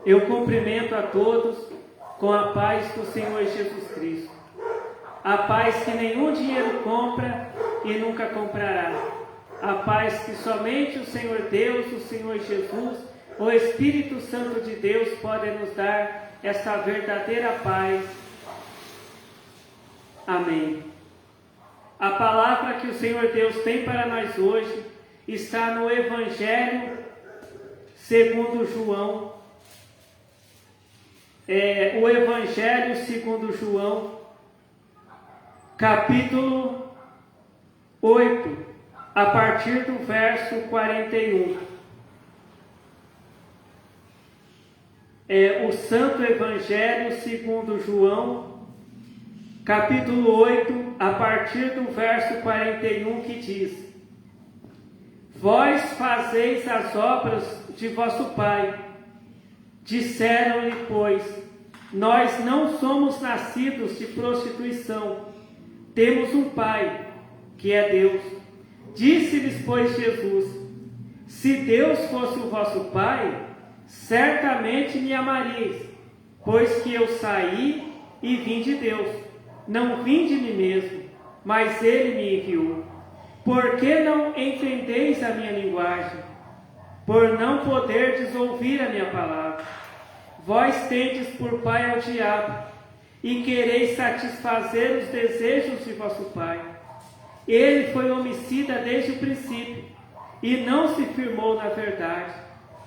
Eu cumprimento a todos com a paz do Senhor Jesus Cristo. A paz que nenhum dinheiro compra e nunca comprará. A paz que somente o Senhor Deus, o Senhor Jesus, o Espírito Santo de Deus podem nos dar esta verdadeira paz. Amém. A palavra que o Senhor Deus tem para nós hoje está no Evangelho segundo João. O Evangelho segundo João, capítulo 8, a partir do verso 41. O Santo Evangelho segundo João, capítulo 8, a partir do verso 41, que diz: Vós fazeis as obras de vosso Pai. Disseram-lhe, pois, nós não somos nascidos de prostituição, temos um Pai, que é Deus. Disse-lhes, pois, Jesus: Se Deus fosse o vosso Pai, certamente me amaríeis, pois que eu saí e vim de Deus. Não vim de mim mesmo, mas Ele me enviou. Por que não entendeis a minha linguagem? Por não poderdes ouvir a minha palavra. Vós tendes por pai ao diabo, e quereis satisfazer os desejos de vosso pai. Ele foi homicida desde o princípio, e não se firmou na verdade,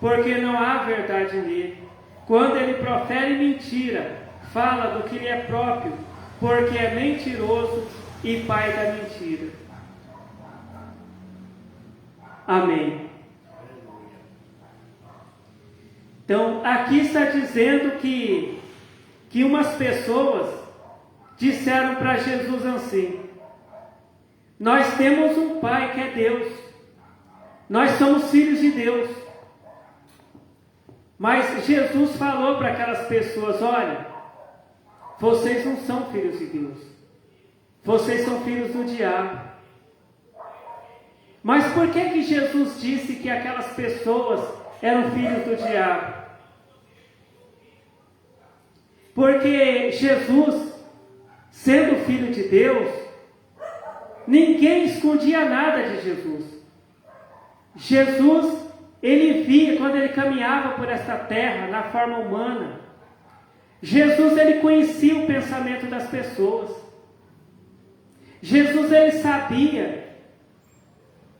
porque não há verdade nele. Quando ele profere mentira, fala do que lhe é próprio, porque é mentiroso e pai da mentira. Amém. Então, aqui está dizendo que umas pessoas disseram para Jesus assim: nós temos um Pai que é Deus, nós somos filhos de Deus. Mas Jesus falou para aquelas pessoas: olha, vocês não são filhos de Deus, vocês são filhos do diabo. Mas por que Jesus disse que aquelas pessoas eram filhos do diabo? Porque Jesus, sendo filho de Deus, ninguém escondia nada de Jesus. Jesus, ele via quando ele caminhava por esta terra, na forma humana. Jesus, ele conhecia o pensamento das pessoas. Jesus, ele sabia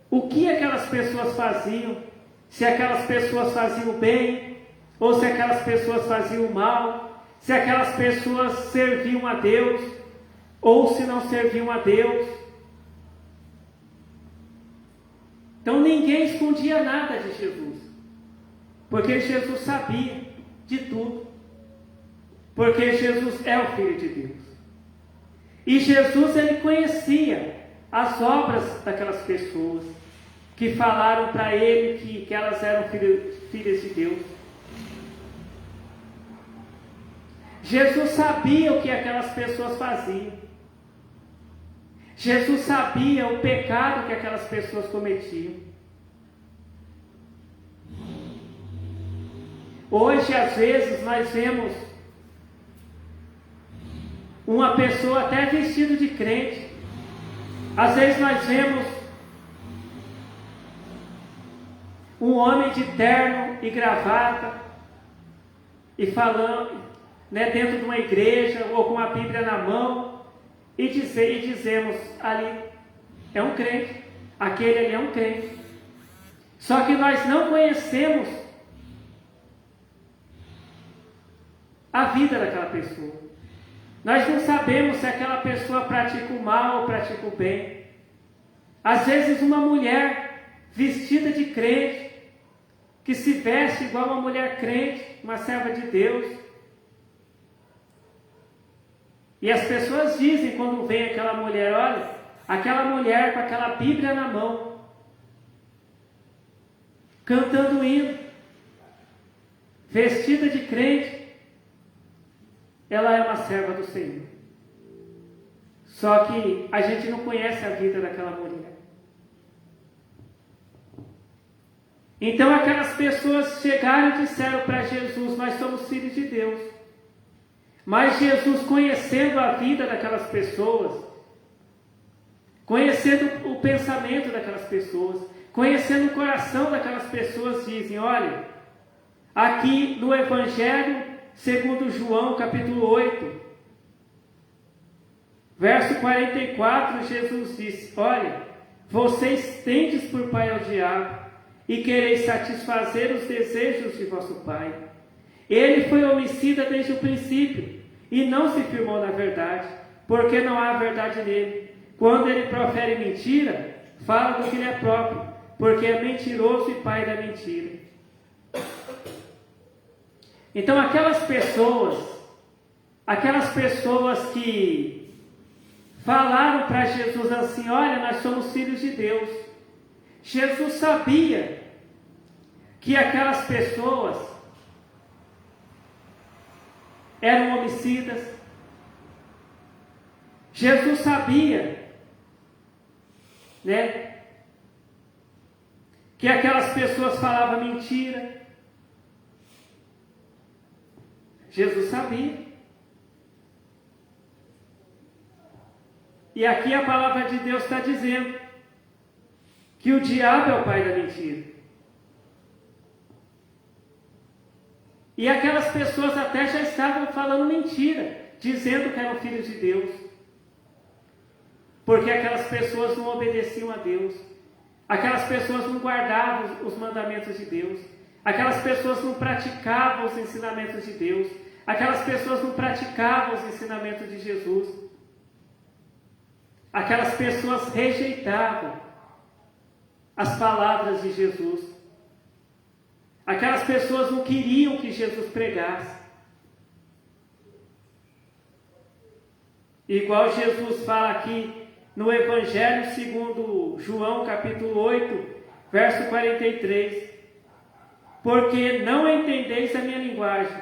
o que aquelas pessoas faziam, se aquelas pessoas faziam bem, ou se aquelas pessoas faziam mal, se aquelas pessoas serviam a Deus, ou se não serviam a Deus. Então ninguém escondia nada de Jesus, porque Jesus sabia de tudo, porque Jesus é o Filho de Deus. E Jesus, ele conhecia as obras daquelas pessoas que falaram para ele que elas eram filhas de Deus. Jesus sabia o que aquelas pessoas faziam. Jesus sabia o pecado que aquelas pessoas cometiam. Hoje, às vezes, nós vemos uma pessoa até vestida de crente. Às vezes nós vemos um homem de terno e gravata e falando, dentro de uma igreja ou com a Bíblia na mão, e dizemos ali, é um crente, aquele ali é um crente. Só que nós não conhecemos a vida daquela pessoa. Nós não sabemos se aquela pessoa pratica o mal ou pratica o bem. Às vezes uma mulher vestida de crente, que se veste igual uma mulher crente, uma serva de Deus. E as pessoas dizem quando vem aquela mulher: olha, aquela mulher com aquela Bíblia na mão, cantando hino, vestida de crente, ela é uma serva do Senhor. Só que a gente não conhece a vida daquela mulher. Então aquelas pessoas chegaram e disseram para Jesus: nós somos filhos de Deus. Mas Jesus, conhecendo a vida daquelas pessoas, conhecendo o pensamento daquelas pessoas, conhecendo o coração daquelas pessoas, dizem: olha, aqui no Evangelho segundo João, capítulo 8, verso 44, Jesus disse: olha, vocês tendes por pai ao diabo, e quereis satisfazer os desejos de vosso pai. Ele foi homicida desde o princípio, e não se firmou na verdade, porque não há verdade nele. Quando ele profere mentira, fala do que lhe é próprio, porque é mentiroso e pai da mentira. Então aquelas pessoas que falaram para Jesus assim: olha, nós somos filhos de Deus. Jesus sabia que aquelas pessoas eram homicidas. Jesus sabia, né, que aquelas pessoas falavam mentira. Jesus sabia. E aqui a palavra de Deus está dizendo que o diabo é o pai da mentira. E aquelas pessoas até já estavam falando mentira, dizendo que eram filhos de Deus. Porque aquelas pessoas não obedeciam a Deus. Aquelas pessoas não guardavam os mandamentos de Deus. Aquelas pessoas não praticavam os ensinamentos de Deus. Aquelas pessoas não praticavam os ensinamentos de Jesus. Aquelas pessoas rejeitavam as palavras de Jesus. Aquelas pessoas não queriam que Jesus pregasse. Igual Jesus fala aqui no Evangelho segundo João, capítulo 8, verso 43. Porque não entendeis a minha linguagem,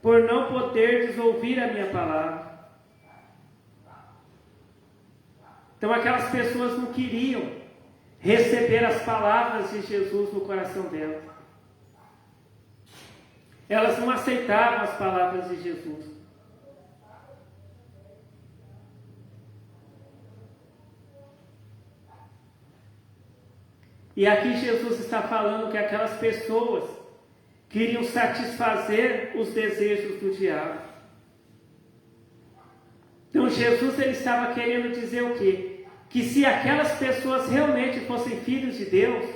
por não poderdes ouvir a minha palavra. Então aquelas pessoas não queriam receber as palavras de Jesus no coração delas. Elas não aceitavam as palavras de Jesus. E aqui Jesus está falando que aquelas pessoas queriam satisfazer os desejos do diabo. Então Jesus ele estava querendo dizer o quê? Que se aquelas pessoas realmente fossem filhos de Deus,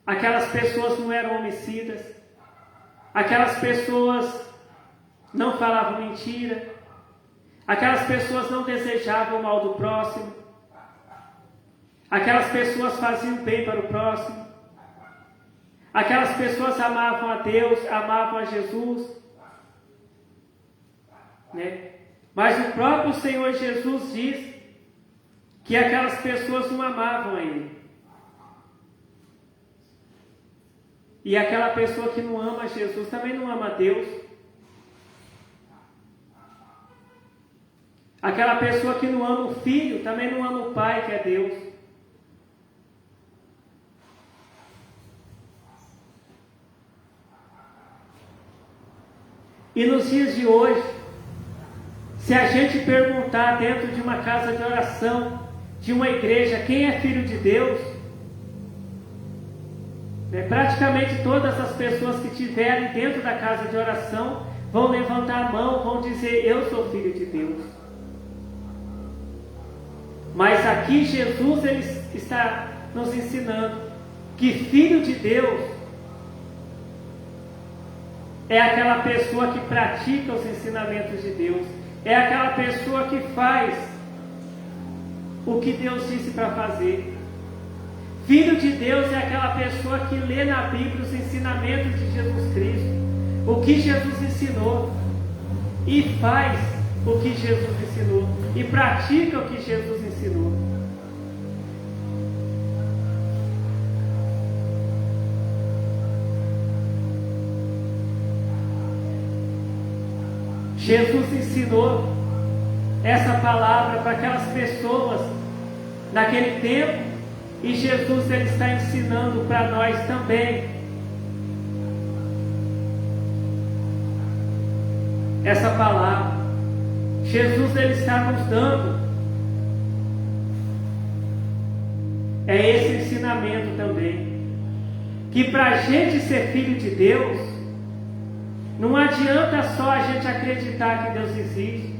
aquelas pessoas não eram homicidas, aquelas pessoas não falavam mentira, aquelas pessoas não desejavam o mal do próximo, aquelas pessoas faziam bem para o próximo, aquelas pessoas amavam a Deus, amavam a Jesus, né? Mas o próprio Senhor Jesus diz que aquelas pessoas não amavam a Ele. E aquela pessoa que não ama Jesus também não ama a Deus. Aquela pessoa que não ama o Filho também não ama o Pai, que é Deus. E nos dias de hoje, se a gente perguntar dentro de uma casa de oração, de uma igreja, quem é filho de Deus, praticamente todas as pessoas que estiverem dentro da casa de oração vão levantar a mão, vão dizer: eu sou filho de Deus. Mas aqui Jesus ele está nos ensinando que filho de Deus é aquela pessoa que pratica os ensinamentos de Deus, é aquela pessoa que faz o que Deus disse para fazer. Filho de Deus é aquela pessoa que lê na Bíblia os ensinamentos de Jesus Cristo, o que Jesus ensinou, e faz o que Jesus ensinou, e pratica o que Jesus ensinou. Jesus ensinou essa palavra para aquelas pessoas naquele tempo, e Jesus ele está ensinando para nós também essa palavra. Jesus, ele está nos dando esse ensinamento também, que para a gente ser filho de Deus, não adianta só a gente acreditar que Deus existe,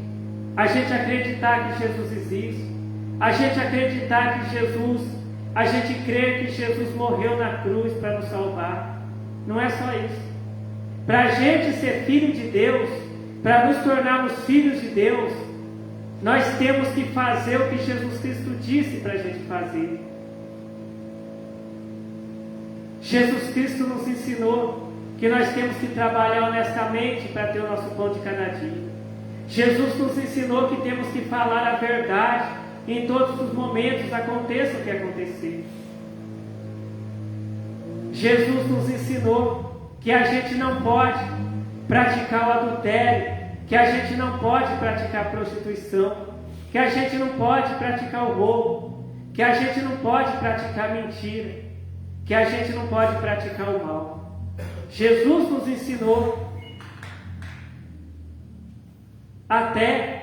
a gente acreditar que Jesus existe, a gente acreditar que a gente crer que Jesus morreu na cruz para nos salvar. Não é só isso. Para a gente ser filho de Deus, para nos tornarmos filhos de Deus, nós temos que fazer o que Jesus Cristo disse para a gente fazer. Jesus Cristo nos ensinou que nós temos que trabalhar honestamente para ter o nosso pão de cada dia. Jesus nos ensinou que temos que falar a verdade em todos os momentos, aconteça o que acontecer. Jesus nos ensinou que a gente não pode praticar o adultério, que a gente não pode praticar a prostituição, que a gente não pode praticar o roubo, que a gente não pode praticar a mentira, que a gente não pode praticar o mal. Jesus nos ensinou até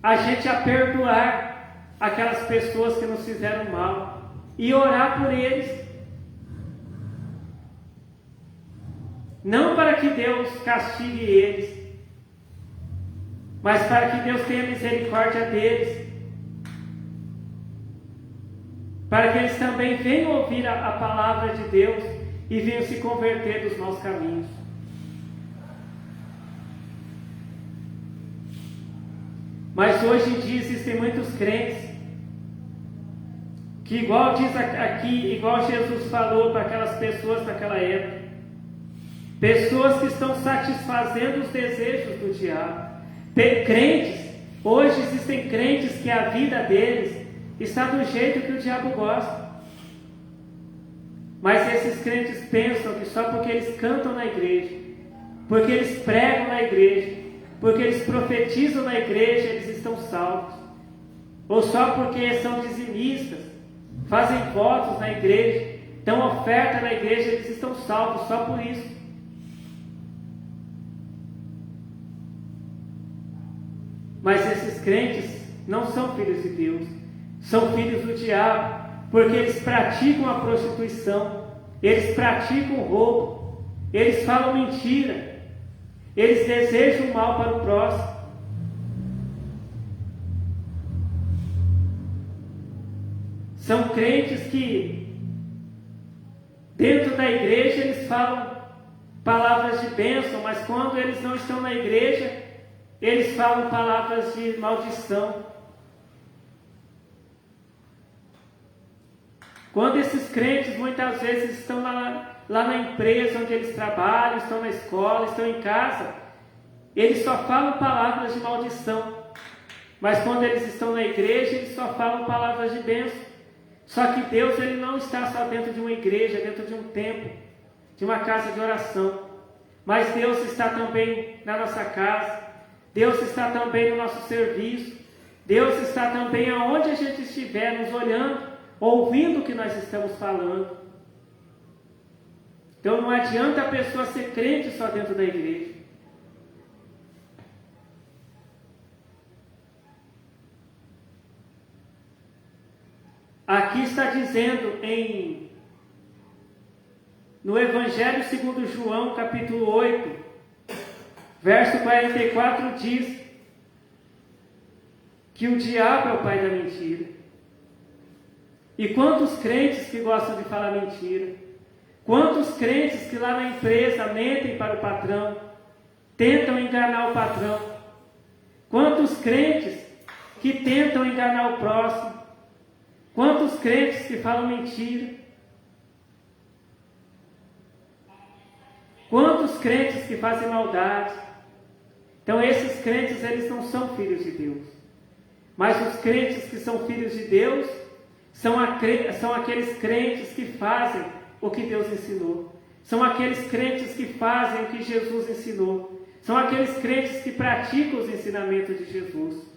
a gente a perdoar aquelas pessoas que nos fizeram mal e orar por eles. Não para que Deus castigue eles, mas para que Deus tenha misericórdia deles, para que eles também venham ouvir a palavra de Deus e venham se converter dos maus caminhos. Mas hoje em dia existem muitos crentes que, igual diz aqui, igual Jesus falou para aquelas pessoas naquela época, pessoas que estão satisfazendo os desejos do diabo. Crentes, hoje existem crentes que a vida deles está do jeito que o diabo gosta. Mas esses crentes pensam que só porque eles cantam na igreja, porque eles pregam na igreja, porque eles profetizam na igreja, eles estão salvos. Ou só porque são dizimistas, fazem votos na igreja, dão oferta na igreja, eles estão salvos, só por isso. Mas esses crentes não são filhos de Deus, são filhos do diabo, porque eles praticam a prostituição, eles praticam o roubo, eles falam mentira, eles desejam o mal para o próximo. São crentes que dentro da igreja eles falam palavras de bênção, mas quando eles não estão na igreja, eles falam palavras de maldição. Quando esses crentes muitas vezes estão lá na empresa onde eles trabalham, estão na escola, estão em casa, eles só falam palavras de maldição. Mas quando eles estão na igreja, eles só falam palavras de bênção. Só que Deus, ele não está só dentro de uma igreja, dentro de um templo, de uma casa de oração. Mas Deus está também na nossa casa. Deus está também no nosso serviço. Deus está também aonde a gente estiver, nos olhando, ouvindo o que nós estamos falando. Então não adianta a pessoa ser crente só dentro da igreja. Aqui está dizendo no Evangelho segundo João, capítulo 8, verso 44, diz que o diabo é o pai da mentira. E quantos crentes que gostam de falar mentira? Quantos crentes que lá na empresa mentem para o patrão, tentam enganar o patrão? Quantos crentes que tentam enganar o próximo? Quantos crentes que falam mentira? Quantos crentes que fazem maldade? Então esses crentes, eles não são filhos de Deus. Mas os crentes que são filhos de Deus são aqueles crentes que fazem o que Deus ensinou. São aqueles crentes que fazem o que Jesus ensinou. São aqueles crentes que praticam os ensinamentos de Jesus.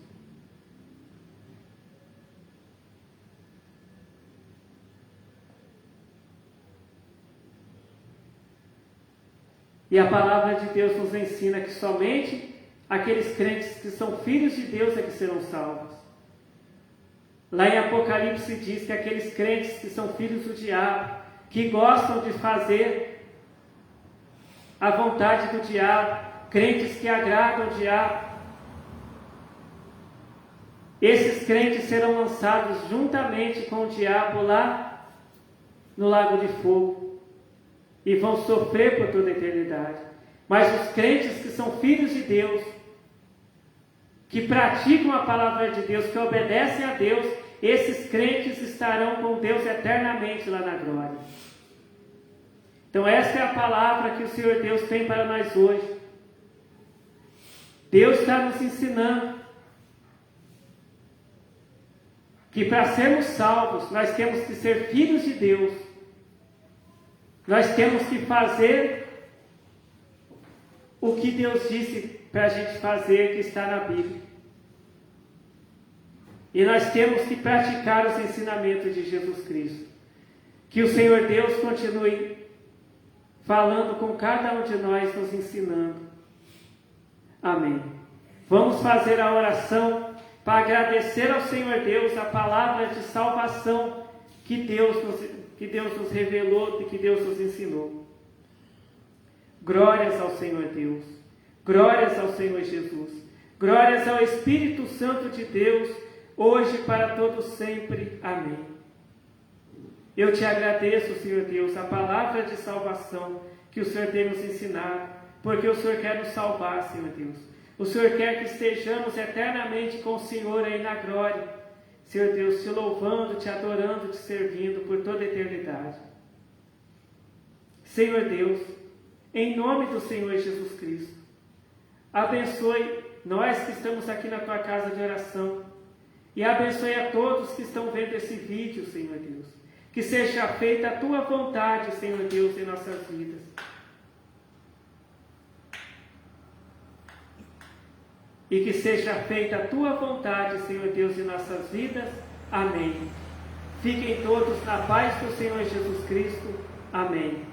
E a palavra de Deus nos ensina que somente aqueles crentes que são filhos de Deus é que serão salvos. Lá em Apocalipse diz que aqueles crentes que são filhos do diabo, que gostam de fazer a vontade do diabo, crentes que agradam o diabo, esses crentes serão lançados juntamente com o diabo lá no lago de fogo e vão sofrer por toda a eternidade. Mas os crentes que são filhos de Deus, que praticam a palavra de Deus, que obedecem a Deus, esses crentes estarão com Deus eternamente lá na glória. Então essa é a palavra que o Senhor Deus tem para nós hoje. Deus está nos ensinando que para sermos salvos, nós temos que ser filhos de Deus. Nós temos que fazer o que Deus disse para a gente fazer, que está na Bíblia. E nós temos que praticar os ensinamentos de Jesus Cristo. Que o Senhor Deus continue falando com cada um de nós, nos ensinando. Amém. Vamos fazer a oração para agradecer ao Senhor Deus a palavra de salvação que Deus nos revelou e que Deus nos ensinou. Glórias ao Senhor Deus. Glórias ao Senhor Jesus. Glórias ao Espírito Santo de Deus, hoje e para todos sempre. Amém. Eu te agradeço, Senhor Deus, a palavra de salvação que o Senhor tem nos ensinado, porque o Senhor quer nos salvar, Senhor Deus. O Senhor quer que estejamos eternamente com o Senhor aí na glória, Senhor Deus, te louvando, te adorando, te servindo por toda a eternidade. Senhor Deus, em nome do Senhor Jesus Cristo, abençoe nós que estamos aqui na tua casa de oração e abençoe a todos que estão vendo esse vídeo, Senhor Deus. Que seja feita a tua vontade, Senhor Deus, em nossas vidas. E que seja feita a tua vontade, Senhor Deus, em nossas vidas. Amém. Fiquem todos na paz do Senhor Jesus Cristo. Amém.